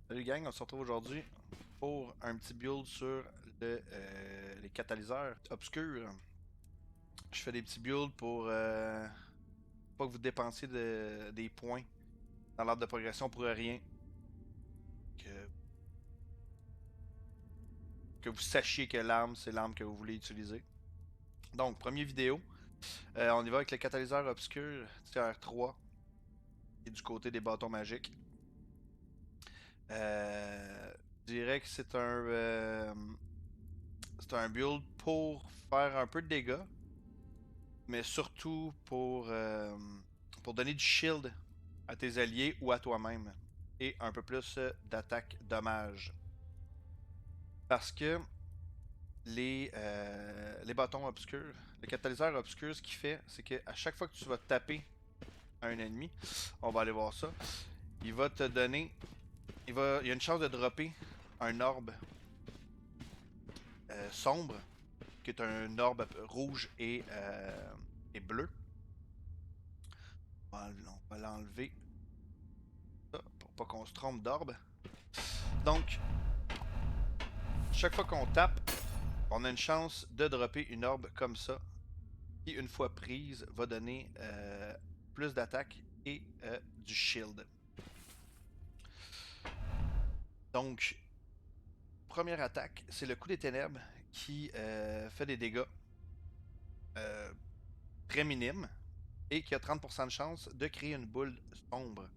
Salut gang, on se retrouve aujourd'hui pour un petit build sur les catalyseurs obscurs. Je fais des petits builds pour pas que vous dépensiez des points dans l'arbre de progression pour rien. Que, que vous sachiez que l'arme, c'est l'arme que vous voulez utiliser. Donc, première vidéo, on y va avec le catalyseur obscur TR3 qui est du côté des bâtons magiques. Je dirais que c'est un build pour faire un peu de dégâts, mais surtout pour donner du shield à tes alliés ou à toi-même. Et un peu plus d'attaque dommage. Parce que les bâtons obscurs, le catalyseur obscur, ce qu'il fait, c'est qu'à chaque fois que tu vas taper un ennemi, on va aller voir ça, il va te donner. Il y a une chance de dropper un orbe sombre, qui est un orbe rouge et bleu. On va l'enlever pour pas qu'on se trompe d'orbe. Donc, chaque fois qu'on tape, on a une chance de dropper une orbe comme ça, qui, une fois prise, va donner plus d'attaque et du shield. Donc, première attaque, c'est le coup des ténèbres qui fait des dégâts euh, très minimes et qui a 30% de chance de créer une boule sombre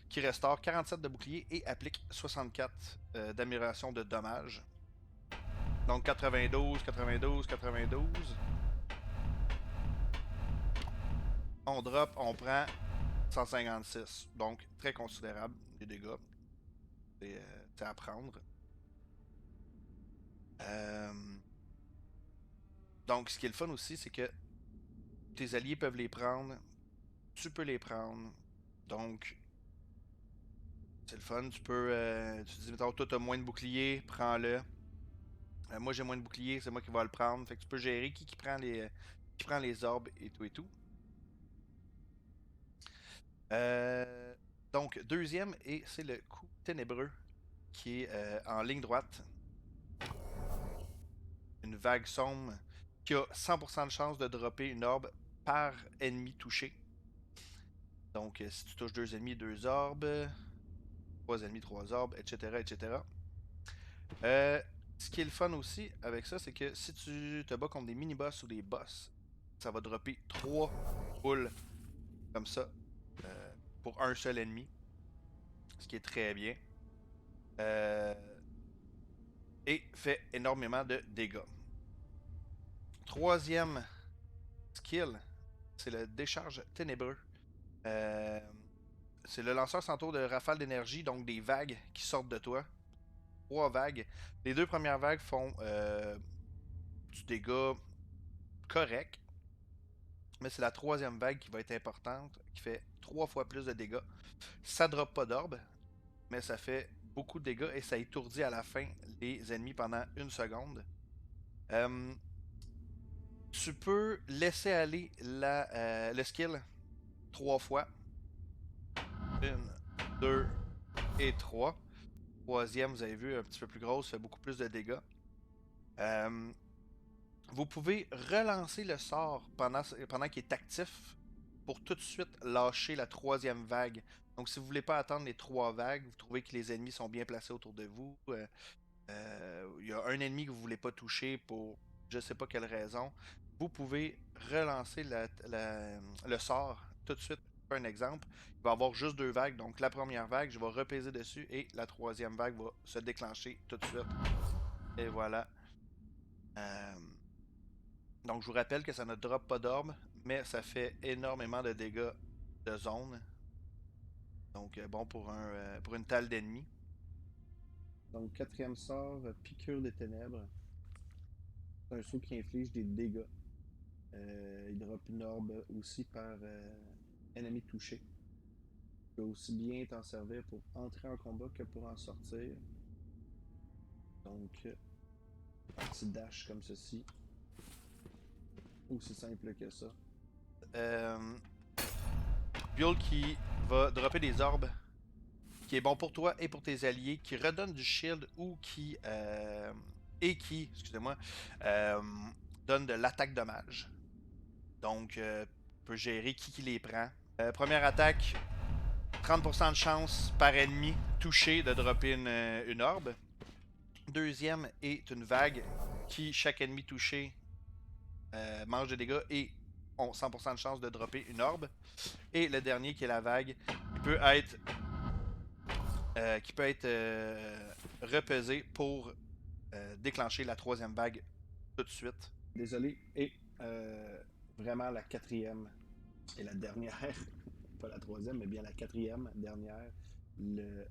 qui restaure 47 de bouclier et applique 64 d'amélioration de dommages. Donc 92, 92, 92. On drop, on prend 156. Donc très considérable les dégâts. C'est à prendre. Euh, donc ce qui est le fun aussi, c'est que tes alliés peuvent les prendre. Tu peux les prendre. Donc c'est le fun. Tu te dis, mettons, toi t'as moins de bouclier, prends-le. Moi j'ai moins de bouclier, c'est moi qui vais le prendre. Fait que tu peux gérer qui prend les orbes et tout et tout. Euh, donc, deuxième, et c'est le coup ténébreux qui est en ligne droite. Une vague sombre qui a 100% de chance de dropper une orbe par ennemi touché. Donc, si tu touches deux ennemis, deux orbes, trois ennemis, trois orbes, etc. etc. Euh, Ce qui est le fun aussi avec ça, c'est que si tu te bats contre des mini-boss ou des boss, ça va dropper trois boules comme ça pour un seul ennemi. Ce qui est très bien. Euh, et fait énormément de dégâts. Troisième skill, c'est le décharge ténébreux. Euh, c'est le lanceur sans tour de rafale d'énergie, donc des vagues qui sortent de toi. Trois vagues. Les deux premières vagues font du dégât correct, mais c'est la troisième vague qui va être importante, qui fait trois fois plus de dégâts. Ça drop pas d'orbe, mais ça fait beaucoup de dégâts et ça étourdit à la fin les ennemis pendant une seconde. Euh, Tu peux laisser aller le skill trois fois. Une, deux et trois. Troisième, vous avez vu, un petit peu plus grosse, fait beaucoup plus de dégâts. Euh, Vous pouvez relancer le sort pendant qu'il est actif pour tout de suite lâcher la troisième vague. Donc, si vous voulez pas attendre les trois vagues, vous trouvez que les ennemis sont bien placés autour de vous. Il y a un ennemi que vous voulez pas toucher pour je sais pas quelle raison. Vous pouvez relancer le sort tout de suite. Un exemple, il va y avoir juste deux vagues. Donc, la première vague, je vais repaiser dessus et la troisième vague va se déclencher tout de suite. Et voilà. Euh, donc, je vous rappelle que ça ne drop pas d'orbe, mais ça fait énormément de dégâts de zone. Donc, bon pour une talle d'ennemis. Donc, quatrième sort, piqûre des ténèbres. C'est un saut qui inflige des dégâts. Il drop une orbe aussi par ennemi touché. Tu peux aussi bien t'en servir pour entrer en combat que pour en sortir. Donc, un petit dash comme ceci. Aussi simple que ça. Euh, Build qui va dropper des orbes qui est bon pour toi et pour tes alliés, qui redonne du shield ou qui excusez-moi, euh, donne de l'attaque dommage. Donc, peut gérer qui les prend. Première attaque, 30% de chance par ennemi touché de dropper une orbe. Deuxième est une vague qui, chaque ennemi touché, mange des dégâts et ont 100% de chance de dropper une orbe. Et le dernier qui est la vague, qui peut être repesé pour déclencher la troisième vague tout de suite. Désolé. Et vraiment la quatrième et la dernière, pas la troisième, mais bien la quatrième dernière, le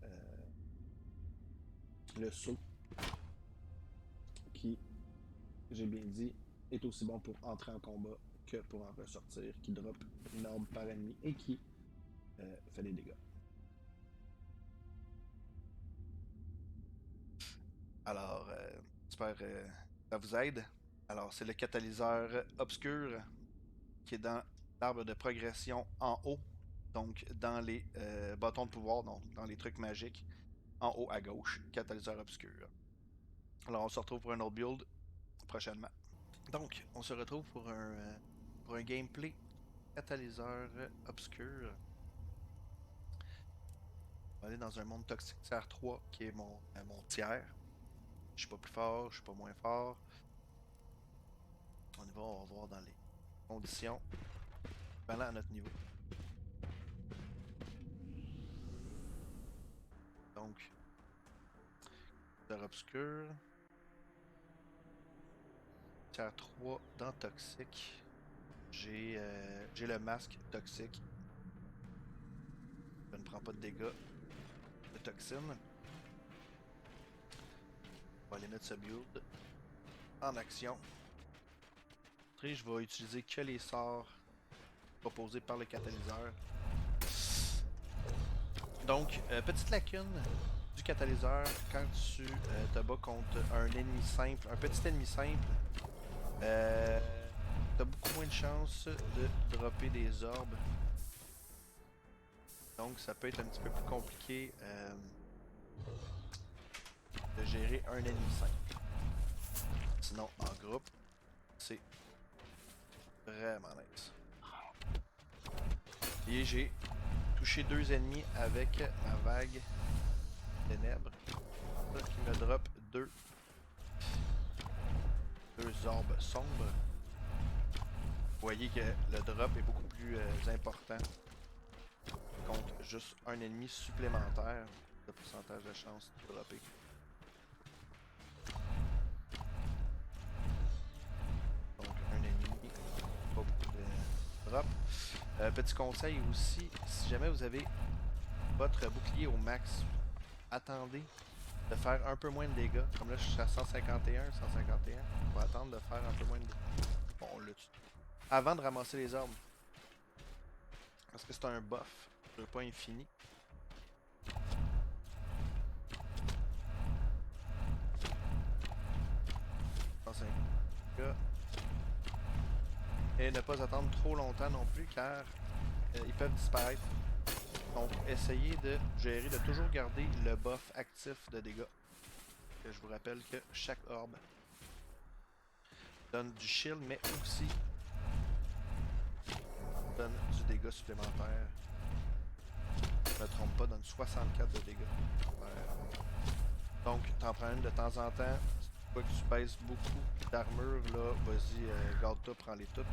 saut qui, j'ai bien dit, est aussi bon pour entrer en combat que pour en ressortir, qui drop une orbe par ennemi et qui fait des dégâts. Alors, j'espère que ça vous aide. Alors, c'est le catalyseur obscur qui est dans l'arbre de progression en haut, donc dans les bâtons de pouvoir, donc dans les trucs magiques, en haut à gauche, catalyseur obscur. Alors, on se retrouve pour un autre build prochainement. Donc, on se retrouve pour un gameplay catalyseur obscur. On va aller dans un monde toxique tiers 3 qui est mon tiers. Je suis pas plus fort, je suis pas moins fort. On y va, on va voir dans les conditions. Pendant à notre niveau. Donc, tiers obscur. Tiers 3 dans toxique. J'ai le masque toxique. Je ne prends pas de dégâts de toxine. On va aller mettre ce build en action. Je vais utiliser que les sorts proposés par le catalyseur. Donc, petite lacune du catalyseur, quand tu te bats contre un ennemi simple, un petit ennemi simple, t'as beaucoup moins de chances de dropper des orbes. Donc ça peut être un petit peu plus compliqué de gérer un ennemi simple. Sinon, en groupe, c'est vraiment nice. Et j'ai touché 2 ennemis avec ma vague ténèbres. Ça qui me drop 2 orbes sombres. Vous voyez que le drop est beaucoup plus important contre juste un ennemi supplémentaire de pourcentage de chance de dropper. Donc un ennemi, pas beaucoup de drop. Petit conseil aussi, si jamais vous avez votre bouclier au max, attendez de faire un peu moins de dégâts. Comme là je suis à 151, 151. On va attendre de faire un peu moins de dégâts. Bon, on l'a tué. Avant de ramasser les orbes. Parce que c'est un buff. C'est pas infini. Et ne pas attendre trop longtemps non plus car ils peuvent disparaître. Donc essayez de gérer, de toujours garder le buff actif de dégâts. Et je vous rappelle que chaque orbe donne du shield mais aussi donne du dégât supplémentaire. Je ne me trompe pas, donne 64 de dégâts. Donc t'en prends une de temps en temps. Quoi que tu baisses beaucoup d'armure, là, vas-y, garde-toi, prends-les toutes.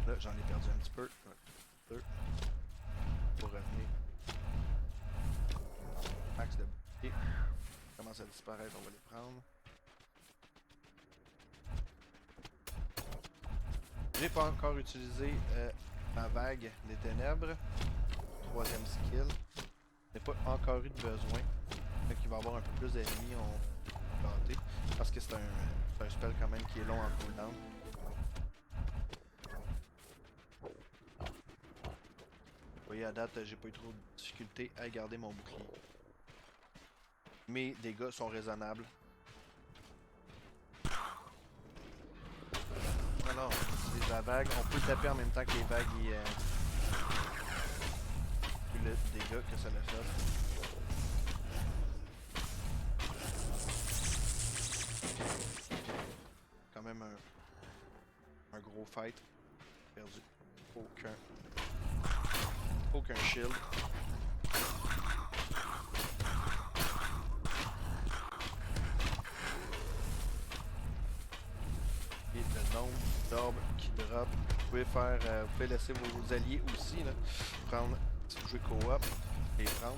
Là, j'en ai perdu un petit peu. 2. Pour revenir. Max de bouclier. Commence à disparaître, on va les prendre. J'ai pas encore utilisé ma vague des ténèbres. Troisième skill. J'ai pas encore eu de besoin. Donc il va y avoir un peu plus d'ennemis, on va tenter. Parce que c'est un spell quand même qui est long en cooldown. Vous voyez à date, j'ai pas eu trop de difficulté à garder mon bouclier. Mes dégâts sont raisonnables. non, on utilise la vague. On peut taper en même temps que les vagues et le dégât que ça a fait. Quand même un gros fight. Perdu. Aucun shield. Et le nombre d'orbes qui drop. Vous pouvez laisser vos alliés aussi là, prendre, si vous jouez co-op, les prendre.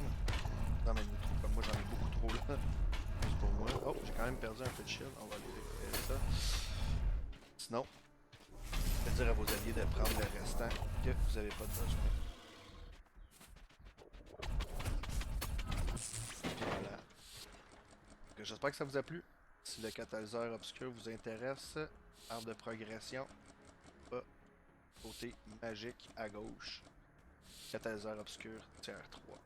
Non mais trop comme moi j'en ai beaucoup trop là. Juste pour moi. Oh, j'ai quand même perdu un peu de shield. On va aller récupérer ça. Sinon, je vais dire à vos alliés de prendre le restant que vous n'avez pas de besoin. Voilà. J'espère que ça vous a plu. Si le catalyseur obscur vous intéresse, arbre de progression, pas côté magique à gauche. Catalyseur obscur, tiers 3.